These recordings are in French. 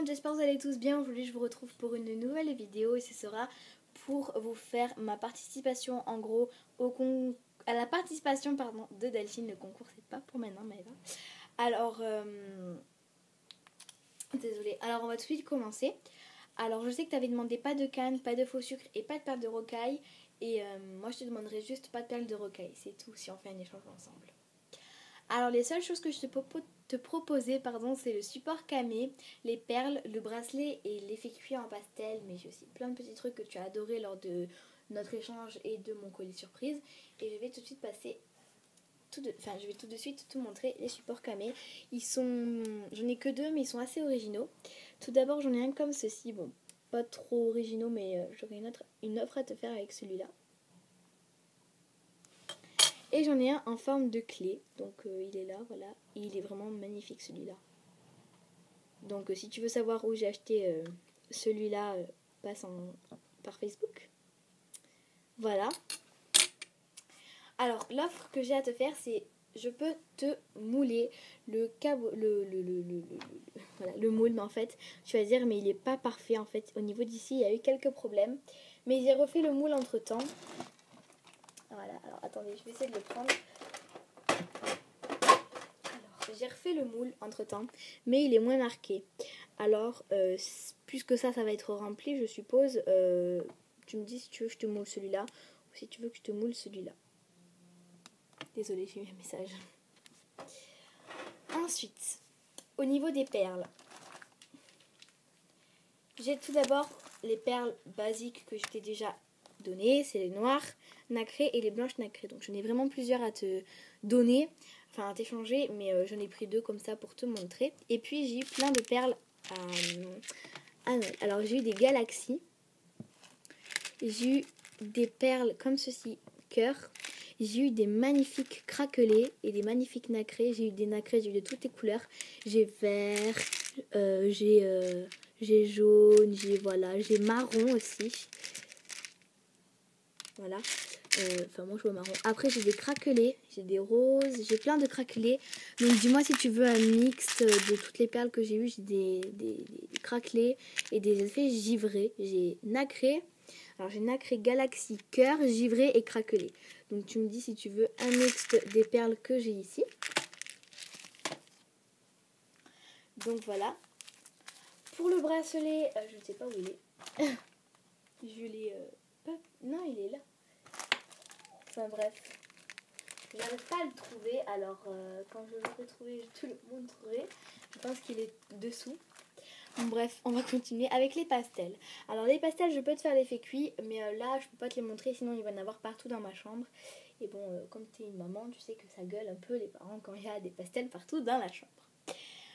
monde, j'espère que vous allez tous bien. Aujourd'hui je vous retrouve pour une nouvelle vidéo et ce sera pour vous faire ma participation en gros à la participation de Delphine. Le concours c'est pas pour maintenant mais là. Alors désolée, alors on va tout de suite commencer. Alors je sais que tu avais demandé pas de canne, pas de faux sucre et pas de perles de rocaille. Et moi je te demanderai juste pas de perles de rocaille, c'est tout si on fait un échange ensemble. Alors les seules choses que je te proposais, c'est le support camé, les perles, le bracelet et l'effet cuir en pastel. Mais j'ai aussi plein de petits trucs que tu as adoré lors de notre échange et de mon colis surprise. Et je vais tout de suite je vais tout de suite te montrer les supports camé. J'en ai que deux mais ils sont assez originaux. Tout d'abord j'en ai un comme ceci, bon pas trop originaux mais j'aurais une offre à te faire avec celui-là. Et j'en ai un en forme de clé, donc il est là, voilà, et il est vraiment magnifique celui-là. Donc si tu veux savoir où j'ai acheté celui-là, passe par Facebook. Voilà. Alors l'offre que j'ai à te faire, c'est je peux te mouler le moule, mais en fait tu vas dire mais il n'est pas parfait en fait. Au niveau d'ici il y a eu quelques problèmes, mais j'ai refait le moule entre temps. Voilà, alors attendez, je vais essayer de le prendre. Alors, j'ai refait le moule entre temps, mais il est moins marqué. Alors, puisque ça va être rempli, je suppose, tu me dis si tu veux que je te moule celui-là, ou si tu veux que je te moule celui-là. Désolée, j'ai eu un message. Ensuite, au niveau des perles, j'ai tout d'abord les perles basiques que je t'ai déjà données, c'est les noires nacrées et les blanches nacrées. Donc j'en ai vraiment plusieurs à te donner, enfin à t'échanger, mais j'en ai pris deux comme ça pour te montrer. Et puis j'ai eu plein de perles à Noël. Alors j'ai eu des galaxies, j'ai eu des perles comme ceci, cœur. J'ai eu des magnifiques craquelés et des magnifiques nacrés. J'ai eu des nacrés, j'ai eu de toutes les couleurs. J'ai vert, j'ai jaune, j'ai marron aussi. Voilà. Enfin moi je vois marron. Après j'ai des craquelés, j'ai des roses, j'ai plein de craquelés. Donc dis-moi si tu veux un mix de toutes les perles que j'ai eues. J'ai des craquelés et des effets givrés. J'ai nacré. Alors j'ai nacré, galaxie, cœur, givré et craquelé. Donc tu me dis si tu veux un mix des perles que j'ai ici. Donc voilà. Pour le bracelet, je ne sais pas où il est. Je l'ai pas... Non, il est là. Enfin bref. J'arrive pas à le trouver. Alors quand je le retrouver, je te le montrerai. Je pense qu'il est dessous. Bref, on va continuer avec les pastels. Alors les pastels, je peux te faire l'effet cuit, mais là, je peux pas te les montrer, sinon il va y en avoir partout dans ma chambre. Et bon, comme tu es une maman, tu sais que ça gueule un peu les parents quand il y a des pastels partout dans la chambre.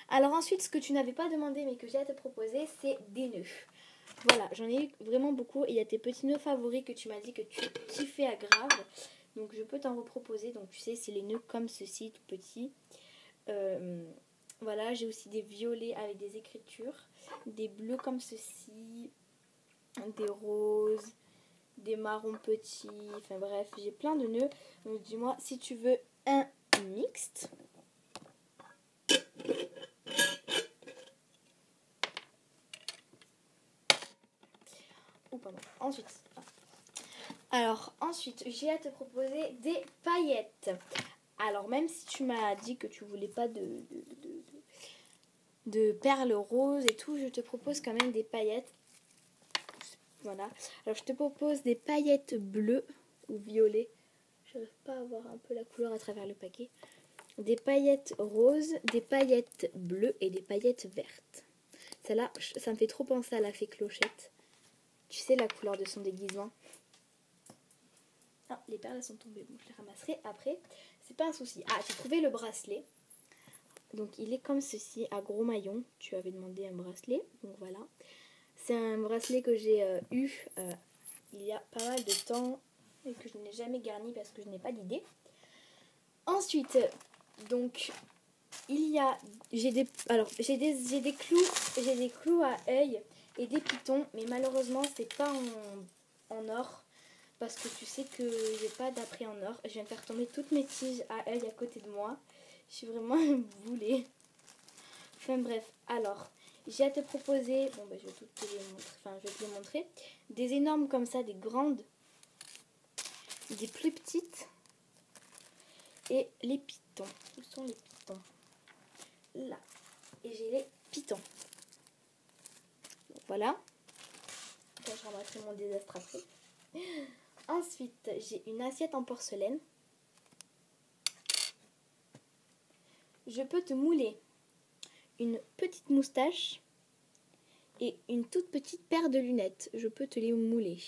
Alors ensuite, ce que tu n'avais pas demandé, mais que j'ai à te proposer, c'est des nœuds. Voilà, j'en ai eu vraiment beaucoup. Et il y a tes petits nœuds favoris que tu m'as dit que tu kiffais à grave. Donc je peux t'en reproposer. Donc tu sais, c'est les nœuds comme ceci, tout petits. Voilà, j'ai aussi des violets avec des écritures, des bleus comme ceci, des roses, des marrons petits, enfin bref, j'ai plein de nœuds. Donc dis-moi si tu veux un mixte. Oh pardon, ensuite, j'ai à te proposer des paillettes. Alors même si tu m'as dit que tu voulais pas de perles roses et tout, je te propose quand même des paillettes. Voilà. Alors je te propose des paillettes bleues ou violet. Je n'arrive pas à voir un peu la couleur à travers le paquet. Des paillettes roses, des paillettes bleues et des paillettes vertes. Celle-là, ça me fait trop penser à la fée Clochette. Tu sais la couleur de son déguisement. Ah, les perles elles sont tombées. Bon, je les ramasserai après. C'est pas un souci. Ah, j'ai trouvé le bracelet. Donc il est comme ceci, à gros maillon. Tu avais demandé un bracelet. Donc voilà. C'est un bracelet que j'ai eu il y a pas mal de temps et que je n'ai jamais garni parce que je n'ai pas d'idée. Ensuite, donc j'ai des clous à œil et des pitons, mais malheureusement c'est pas en or parce que tu sais que j'ai pas d'après en or. Je viens de faire tomber toutes mes tiges à œil à côté de moi. Je suis vraiment un boulet. Enfin bref, alors j'ai à te proposer, bon bah je vais toutes te les montrer, enfin je vais te les montrer, des énormes comme ça, des grandes, des plus petites et les pitons. Où sont les pitons? Là. Et j'ai les pitons. Donc, voilà. Là, je remettrai mon désastre après. Ensuite, j'ai une assiette en porcelaine. Je peux te mouler une petite moustache et une toute petite paire de lunettes. Je peux te les mouler.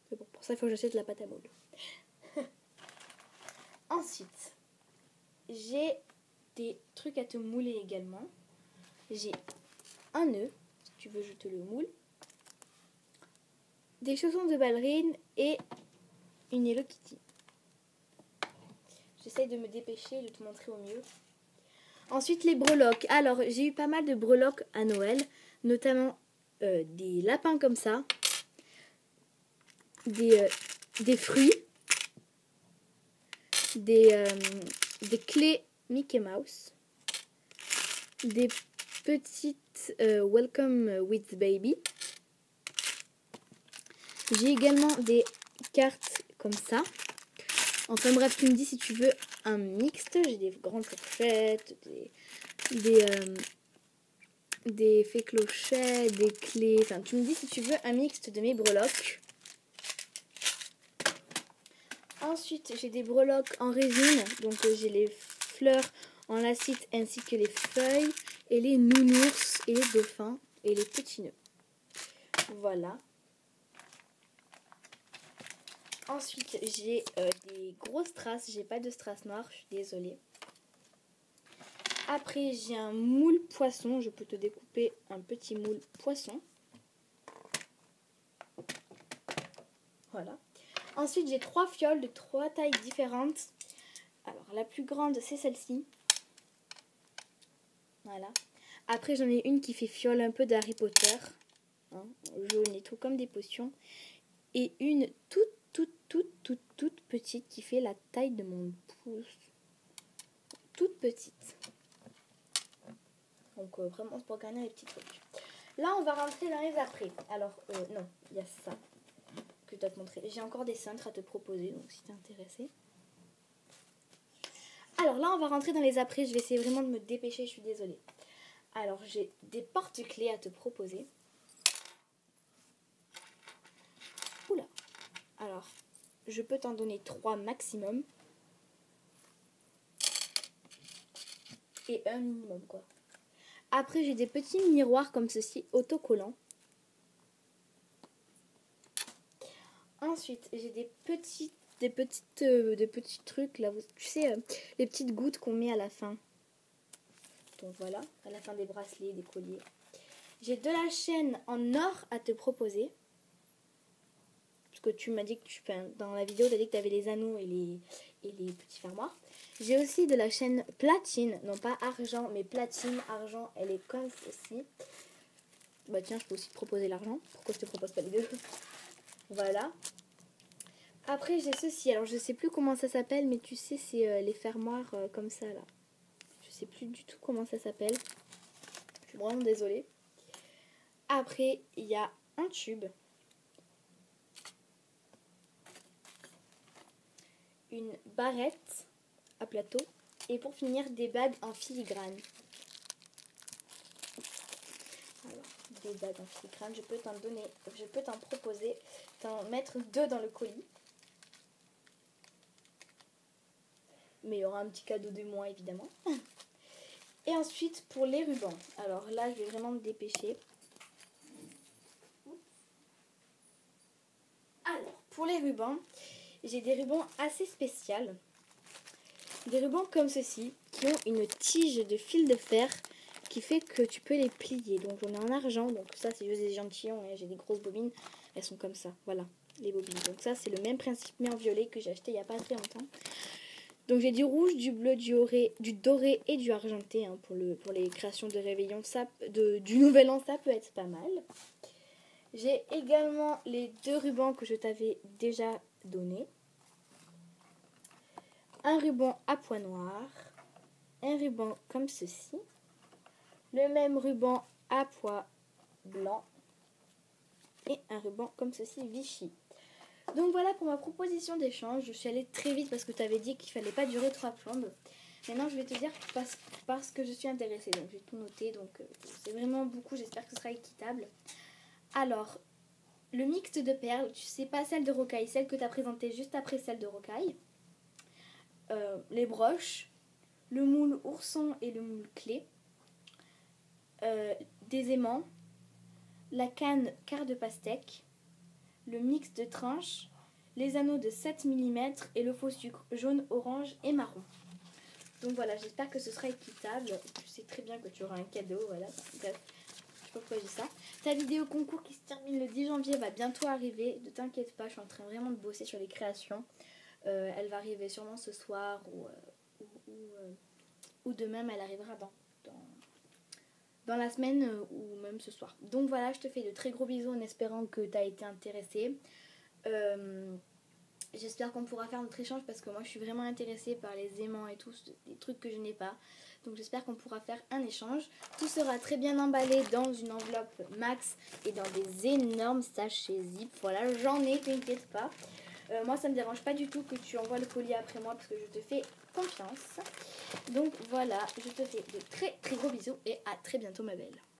C'est bon, pour ça, il faut que j'achète la pâte à moule. Ensuite, j'ai des trucs à te mouler également. J'ai un nœud, si tu veux, je te le moule. Des chaussons de ballerine et une Hello Kitty. J'essaye de me dépêcher et de te montrer au mieux. Ensuite, les breloques. Alors, j'ai eu pas mal de breloques à Noël, notamment des lapins comme ça, des fruits, des clés Mickey Mouse, des petites Welcome with Baby. J'ai également des cartes comme ça. Enfin bref, tu me dis si tu veux un mixte. J'ai des grandes fourchettes, des fées clochettes, des clés. Enfin, tu me dis si tu veux un mixte de mes breloques. Ensuite, j'ai des breloques en résine. Donc, j'ai les fleurs en lacite ainsi que les feuilles et les nounours et les dauphins et les petits nœuds. Voilà. Ensuite, j'ai des grosses strass. J'ai pas de strass noire, je suis désolée. Après, j'ai un moule poisson. Je peux te découper un petit moule poisson. Voilà. Ensuite, j'ai 3 fioles de 3 tailles différentes. Alors, la plus grande, c'est celle-ci. Voilà. Après, j'en ai une qui fait fiole un peu d'Harry Potter. Hein, jaune et tout, comme des potions. Et une toute petite qui fait la taille de mon pouce. Toute petite. Donc vraiment c'est pour gagner les petits trucs. Là on va rentrer dans les après. Alors non, il y a ça que je dois te montrer. J'ai encore des cintres à te proposer, donc si t'es intéressé. Alors là on va rentrer dans les après. Je vais essayer vraiment de me dépêcher, je suis désolée. Alors j'ai des porte-clés à te proposer. Oula. Alors je peux t'en donner 3 maximum. Et un minimum quoi. Après, j'ai des petits miroirs comme ceci, autocollants. Ensuite, j'ai des petits trucs, là, tu sais, les petites gouttes qu'on met à la fin. Donc voilà, à la fin des bracelets, des colliers. J'ai de la chaîne en or à te proposer. Parce que tu m'as dit que dans la vidéo, tu as dit que tu avais les anneaux et les petits fermoirs. J'ai aussi de la chaîne platine, non pas argent, mais platine, argent, elle est comme ceci. Bah tiens, je peux aussi te proposer l'argent. Pourquoi je te propose pas les deux? Voilà. Après, j'ai ceci. Alors, je sais plus comment ça s'appelle, mais tu sais, c'est les fermoirs comme ça, là. Je sais plus du tout comment ça s'appelle. Je suis vraiment désolée. Après, il y a un tube. Une barrette à plateau. Et pour finir, des bagues en filigrane. Alors, des bagues en filigrane, je peux t'en donner, je peux t'en proposer, t'en mettre 2 dans le colis. Mais il y aura un petit cadeau de moi, évidemment. Et ensuite, pour les rubans. Alors là, je vais vraiment me dépêcher. Alors, pour les rubans, j'ai des rubans assez spéciaux. Des rubans comme ceci, qui ont une tige de fil de fer qui fait que tu peux les plier. Donc j'en ai en argent, donc ça c'est juste des échantillons, hein. J'ai des grosses bobines, elles sont comme ça, voilà, les bobines. Donc ça c'est le même principe mais en violet que j'ai acheté il n'y a pas très longtemps. Donc j'ai du rouge, du bleu, du doré et du argenté hein, pour les créations de réveillon, du nouvel an, ça peut être pas mal. J'ai également les 2 rubans que je t'avais déjà donnés. Un ruban à pois noir, un ruban comme ceci, le même ruban à pois blanc et un ruban comme ceci Vichy. Donc voilà pour ma proposition d'échange. Je suis allée très vite parce que tu avais dit qu'il fallait pas durer 3 plombes. Maintenant je vais te dire parce que je suis intéressée. Donc j'ai tout noté. Donc c'est vraiment beaucoup. J'espère que ce sera équitable. Alors, le mixte de perles, tu sais pas celle de rocaille, celle que tu as présentée juste après celle de rocaille. Les broches, le moule ourson et le moule clé. Des aimants, la canne quart de pastèque, le mix de tranches, les anneaux de 7 mm et le faux sucre jaune, orange et marron. Donc voilà, j'espère que ce sera équitable. Je sais très bien que tu auras un cadeau, voilà. Bref, je sais pas pourquoi je dis ça. Ta vidéo concours qui se termine le 10 janvier va bientôt arriver. Ne t'inquiète pas, je suis en train vraiment de bosser sur les créations. Elle va arriver sûrement ce soir ou demain, mais elle arrivera dans la semaine ou même ce soir. Donc voilà, je te fais de très gros bisous en espérant que tu as été intéressée. J'espère qu'on pourra faire notre échange parce que moi je suis vraiment intéressée par les aimants et tout, des trucs que je n'ai pas. Donc j'espère qu'on pourra faire un échange. Tout sera très bien emballé dans une enveloppe max et dans des énormes sachets zip. Voilà, j'en ai, t'inquiète pas. Moi ça me dérange pas du tout que tu envoies le colis après moi parce que je te fais confiance. Donc voilà, je te fais de très très gros bisous et à très bientôt ma belle.